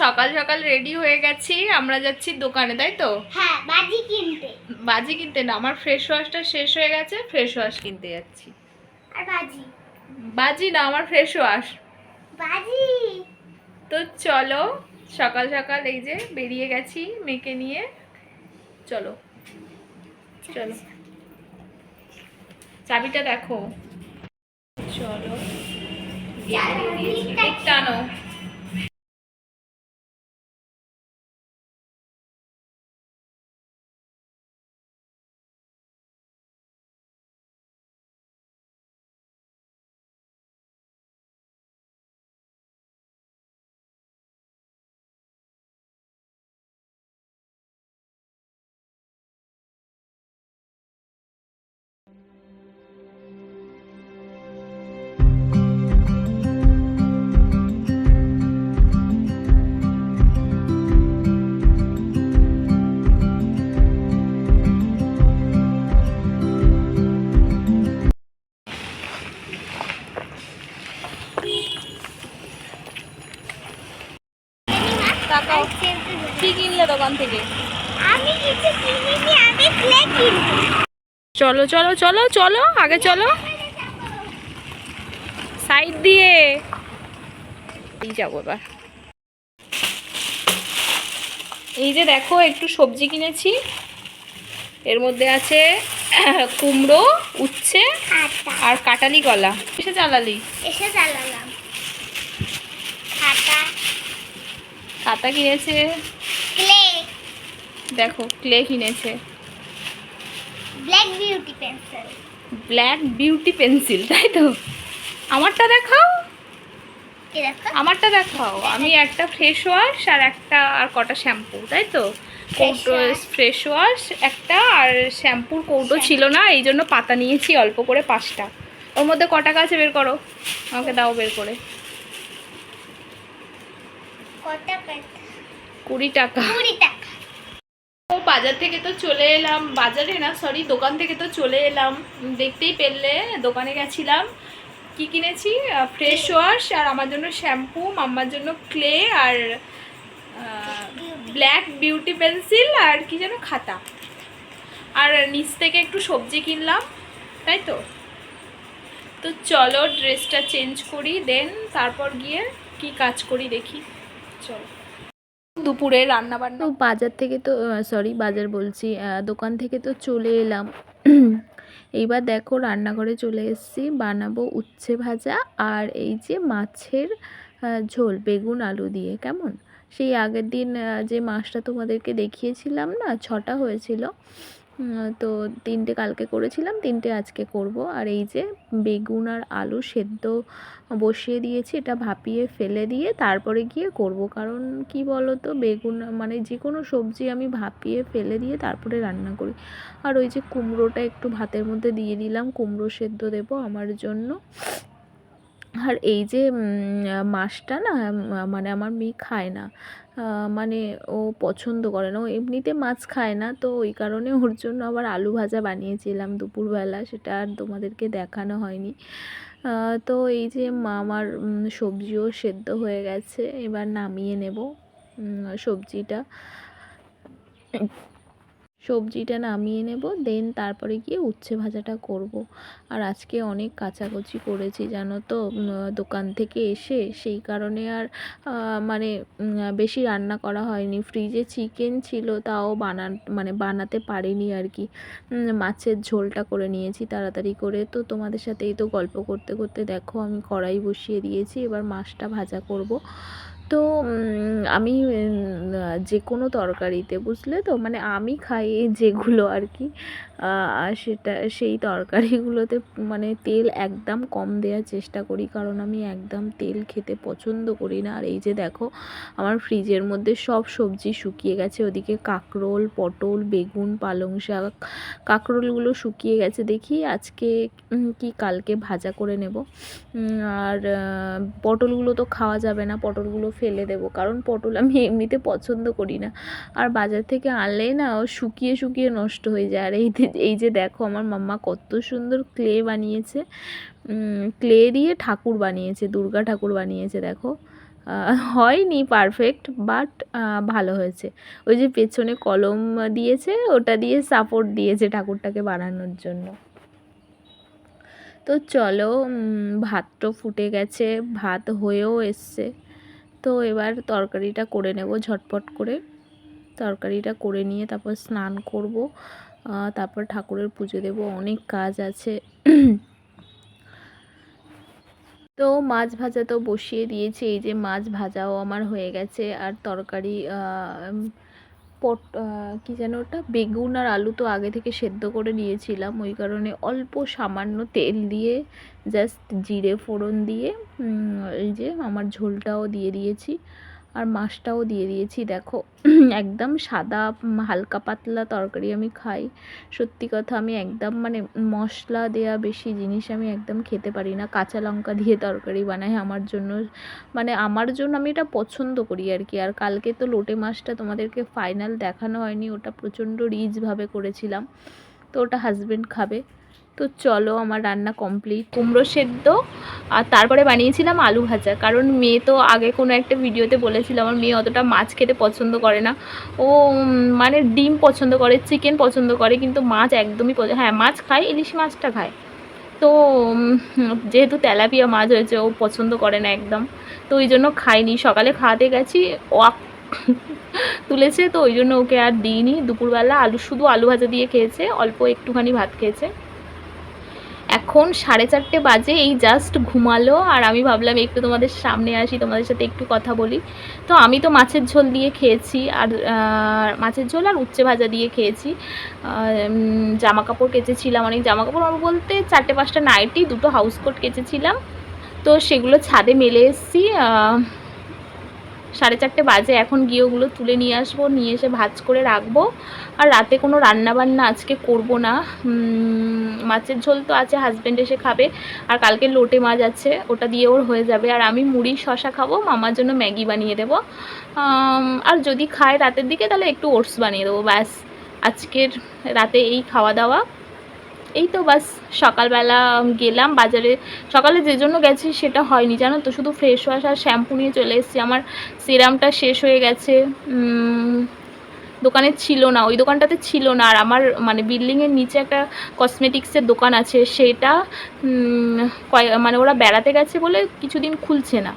সকাল সকাল রেডি হয়ে গেছি, আমরা যাচ্ছি দোকানে, তাই তো? হ্যাঁ, বাজি কিনতে। বাজি কিনতে না, আমার ফ্রেশ ওয়াশটা শেষ হয়ে গেছে, ফ্রেশ ওয়াশ কিনতে যাচ্ছি। আর বাজি? বাজি না, আমার ফ্রেশ ওয়াশ। বাজি। তো চলো, সকাল সকাল এই যে বেরিয়ে গেছি মেয়েকে নিয়ে। চলো চলো, চাবিটা দেখো। চলো, টানো। কি কিনলে দোকান থেকে? আমি কিছু কিনিনি, আমি ক্লে কিনবো। চলো চলো চলো চলো, আগে চলো, সাইড দিয়ে যাবো এবার। এই যে দেখো, একটু সবজি কিনেছি, এর মধ্যে আছে কুমড়ো, উচ্ছে আর কাটালি কলা। এসে চালালাম খাতা কিনেছে, ক্লে, দেখো ক্লে কিনেছে, black beauty pencil. Black beauty pencil, তাই তো? আমারটা দেখাও, আমারটা দেখাও। আমি একটা ফ্রেশ ওয়াশ আর একটা আর কটা শ্যাম্পু, তাই তো? কৌটো ফ্রেশ ওয়াশ একটা আর শ্যাম্পুর কৌটো ছিল না, এই জন্য পাতা নিয়েছি অল্প করে 5টা। ওর মধ্যে ক টাকা আছে বের করো, আমাকে দাও বের করে। 20 টাকা। ও বাজার থেকে তো চলে এলাম, বাজারে না সরি দোকান থেকে তো চলে এলাম, দেখতেই পেলে দোকানে গেছিলাম। কি কিনেছি? ফ্রেশ ওয়াশ আর আমার জন্য শ্যাম্পু, মাম্মার জন্য ক্লে আর ব্ল্যাক বিউটি পেন্সিল আর কি যেন খাতা, আর নিচ থেকে একটু সবজি কিনলাম, তাই তো? তো চলো ড্রেসটা চেঞ্জ করি, দেন তারপর গিয়ে কি কাজ করি দেখি। চলো, দুপুরে রান্না বান্না। বাজার থেকে তো বাজার বলছি, দোকান থেকে তো চলে এলাম। এইবার দেখো রান্নাঘরে চলে এসেছি, বানাবো উচ্ছে ভাজা আর এই যে মাছের ঝোল বেগুন আলু দিয়ে। কেমন সেই আগের দিন যে মাছটা তোমাদেরকে দেখিয়েছিলাম না, 6টা হয়েছিল, তো 3টে কালকে করেছিলাম, 3টে আজকে করব। আর এই যে বেগুন আর আলু সেদ্ধ বসিয়ে দিয়েছি, এটা ভাপিয়ে ফেলে দিয়ে তারপরে গিয়ে করব। কারণ কি বলো তো, বেগুন মানে যে কোনো সবজি আমি ভাপিয়ে ফেলে দিয়ে তারপরে রান্না করি। আর ওই যে কুমড়োটা একটু ভাতের মধ্যে দিয়ে দিলাম, কুমড়ো সেদ্ধ দেব আমার জন্য। আর এই যে মাছটা না, মানে আমার মেয়ে খায় না, মানে ও পছন্দ করে না, ও এমনিতে মাছ খায় না, তো ওই কারণে ওর জন্য আবার আলু ভাজা বানিয়েছিলাম দুপুরবেলা, সেটা আর তোমাদেরকে দেখানো হয়নি। তো এই যে আমার সবজিও সেদ্ধ হয়ে গেছে, এবার নামিয়ে নেব সবজিটা নামিয়ে নেব, দেন তারপরে গিয়ে উচ্ছে ভাজাটা করব। আর আজকে অনেক কাচাকুচি করেছি জানো তো, দোকান থেকে এসে, সেই কারণে আর মানে বেশি রান্না করা হয়নি। ফ্রিজে চিকেন ছিল, তাও বানাতে পারিনি আর কি। মাছের ঝোলটা করে নিয়েছি তাড়াতাড়ি করে। তো তোমাদের সাথে এই তো গল্প করতে করতে দেখো আমি কড়াই বসিয়ে দিয়েছি, এবার মাছটা ভাজা করব। তো আমি যে কোনো তরকারিতে, বুঝলে তো, মানে আমি খাই যেগুলো আর কি, সেই তরকারিগুলোতে মানে তেল একদম কম দেওয়ার চেষ্টা করি, কারণ আমি একদম তেল খেতে পছন্দ করি না। আর এই যে দেখো আমার ফ্রিজের মধ্যে সব সবজি শুকিয়ে গেছে, ওদিকে কাঁকরোল, পটল, বেগুন, পালং শাক, কাঁকরোলগুলো শুকিয়ে গেছে। দেখি আজকে কি কালকে ভাজা করে নেব। আর পটলগুলো তো খাওয়া যাবে না, পটলগুলো ফেলে দেবো, কারণ পটল আমি এমনিতে পছন্দ করি না। আর বাজার থেকে আনলেই না ও শুকিয়ে শুকিয়ে নষ্ট হয়ে যায়। আর এই যে দেখো আমার মাম্মা কত সুন্দর ক্লে বানিয়েছে, ক্লে দিয়ে ঠাকুর বানিয়েছে, দুর্গা ঠাকুর বানিয়েছে দেখো। হয়নি পারফেক্ট, বাট ভালো হয়েছে। ওই যে পেছনে কলম দিয়েছে, ওটা দিয়ে সাপোর্ট দিয়েছে ঠাকুরটাকে বানানোর জন্য। তো চলো, ভাতটা ফুটে গেছে, ভাত হয়েও এসছে। তো এবার তরকারিটা করে নেব ঝটপট করে। তরকারিটা করে নিয়ে তারপর স্নান করব, তারপর ঠাকুরের পুজো দেব, অনেক কাজ আছে। তো মাছ ভাজা তো বসিয়ে দিয়েছি, এই যে মাছ ভাজাও আমার হয়ে গেছে। আর তরকারি কী যেন ওটা, বেগুন আর আলু তো আগে থেকে সেদ্ধ করে নিয়েছিলাম, ওই কারণে অল্প সামান্য তেল দিয়ে জাস্ট জিরে ফোড়ন দিয়ে এই যে আমার ঝোলটাও দিয়ে দিয়েছি আর মাছটাও দিয়ে দিয়েছি। দেখো একদম সাদা হালকা পাতলা তরকারি আমি খাই। সত্যি কথা, আমি একদম মানে মশলা দেয়া বেশি জিনিস আমি একদম খেতে পারি না। কাঁচা লঙ্কা দিয়ে তরকারি বানাই আমার জন্য, মানে আমার জন্য আমি এটা পছন্দ করি আর কি। আর কালকে তো লোটে মাছটা তোমাদেরকে ফাইনাল দেখানো হয়নি, ওটা প্রচণ্ড রিচভাবে করেছিলাম, তো ওটা হাজব্যান্ড খাবে। তো চলো, আমার রান্না কমপ্লিট। কুমড়ো সেদ্ধ আর তারপরে বানিয়েছিলাম আলু ভাজা, কারণ মেয়ে তো আগে কোনো একটা ভিডিওতে বলেছিল আমার মেয়ে অতটা মাছ খেতে পছন্দ করে না। ও মানে ডিম পছন্দ করে, চিকেন পছন্দ করে, কিন্তু মাছ একদমই হ্যাঁ মাছ খায়, ইলিশ মাছটা খায়। তো যেহেতু তেলাপিয়া মাছ হয়েছে, ও পছন্দ করে না একদম, তো ওই জন্য খাইনি। সকালে খাওয়াতে গেছি, ও তুলেছে, তো ওই জন্য ওকে আর দিইনি। দুপুরবেলা শুধু আলু ভাজা দিয়ে খেয়েছে, অল্প একটুখানি ভাত খেয়েছে। এখন 4:30 বাজে, এই জাস্ট ঘুমালো। আর আমি ভাবলাম একটু তোমাদের সামনে আসি, তোমাদের সাথে একটু কথা বলি। তো আমি তো মাছের ঝোল দিয়ে খেয়েছি, আর মাছের ঝোল আর উচ্ছে ভাজা দিয়ে খেয়েছি। জামা কাপড় কেচেছিলাম, অনেক জামা কাপড় বলতে 4-5টা নাইটি, 2টো হাউস কোট কেচেছিলাম, তো সেগুলো ছাদে মেলে এসেছি। 4:30 বাজে, এখন গিয়ে ওগুলো তুলে নিয়ে আসবো, নিয়ে এসে ভাজ করে রাখবো। আর রাতে কোনো রান্না বান্না আজকে করব না। মাছের ঝোল তো আছে, হাজব্যান্ড এসে খাবে, আর কালকে লোটে মাছ আছে, ওটা দিয়ে ওর হয়ে যাবে। আর আমি মুড়ি শশা খাবো, মামার জন্য ম্যাগি বানিয়ে দেবো। আর যদি খায় রাতের দিকে তাহলে একটু ওটস বানিয়ে দেবো, ব্যাস আজকের রাতে এই খাওয়া দাওয়া। এই তো বাস। সকালবেলা গেলাম বাজারে, সকালে যে জন্য গেছি সেটা হয়নি জানো তো, শুধু ফ্রেশ ওয়াশ আর শ্যাম্পু নিয়ে চলে এসেছি। আমার সিরামটা শেষ হয়ে গেছে, দোকানে ছিল না, ওই দোকানটাতে ছিল না। আর আমার মানে বিল্ডিংয়ের নিচে একটা কসমেটিক্সের দোকান আছে, সেটা মানে ওরা বেড়াতে গেছে বলে কিছুদিন খুলছে না।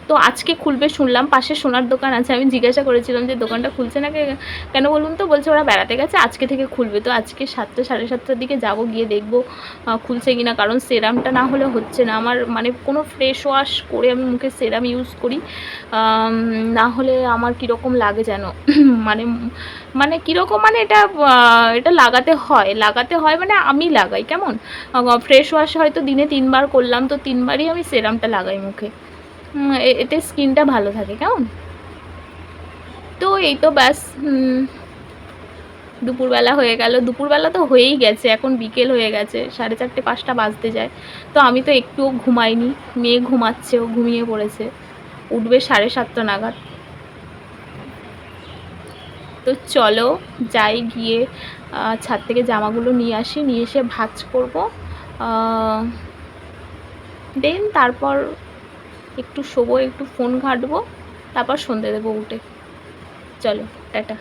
তো আজকে খুলবে শুনলাম, পাশে সোনার দোকান আছে। আমি জিজ্ঞাসা করেছিলাম যে দোকানটা খুলছে না কেন, বলুন তো, বলছে ওরা বেড়াতে গেছে, আজকে থেকে খুলবে। তো আজকে 7টা 7:30টার দিকে যাব, গিয়ে দেখবো খুলছে কিনা, কারণ সেরামটা না হলে হচ্ছে না আমার। মানে কোনো ফ্রেশ ওয়াশ করে আমি মুখে সেরাম ইউজ করি, না হলে আমার কীরকম লাগে যেন মানে মানে কীরকম, মানে এটা লাগাতে হয় মানে আমি লাগাই কেমন। ফ্রেশ ওয়াশ হয়তো দিনে 3বার করলাম, তো 3বারই আমি সেরামটা লাগাই মুখে, এতে স্কিনটা ভালো থাকে কেমন। তো এই তো ব্যাস, দুপুরবেলা হয়ে গেল, দুপুরবেলা তো হয়েই গেছে, এখন বিকেল হয়ে গেছে, 4:30 5টা বাজতে যায়। তো আমি তো একটুও ঘুমাইনি, মেয়ে ঘুমাচ্ছে, ও ঘুমিয়ে পড়েছে, উঠবে 7:30 নাগাদ। তো চলো যাই, গিয়ে ছাদ থেকে জামাগুলো নিয়ে আসি, নিয়ে এসে ভাঁজ করবো, দেন তারপর একটু শোবো, একটু ফোন ঘাঁটবো, তারপর সন্ধে দেবো উঠে। চলো টাটা।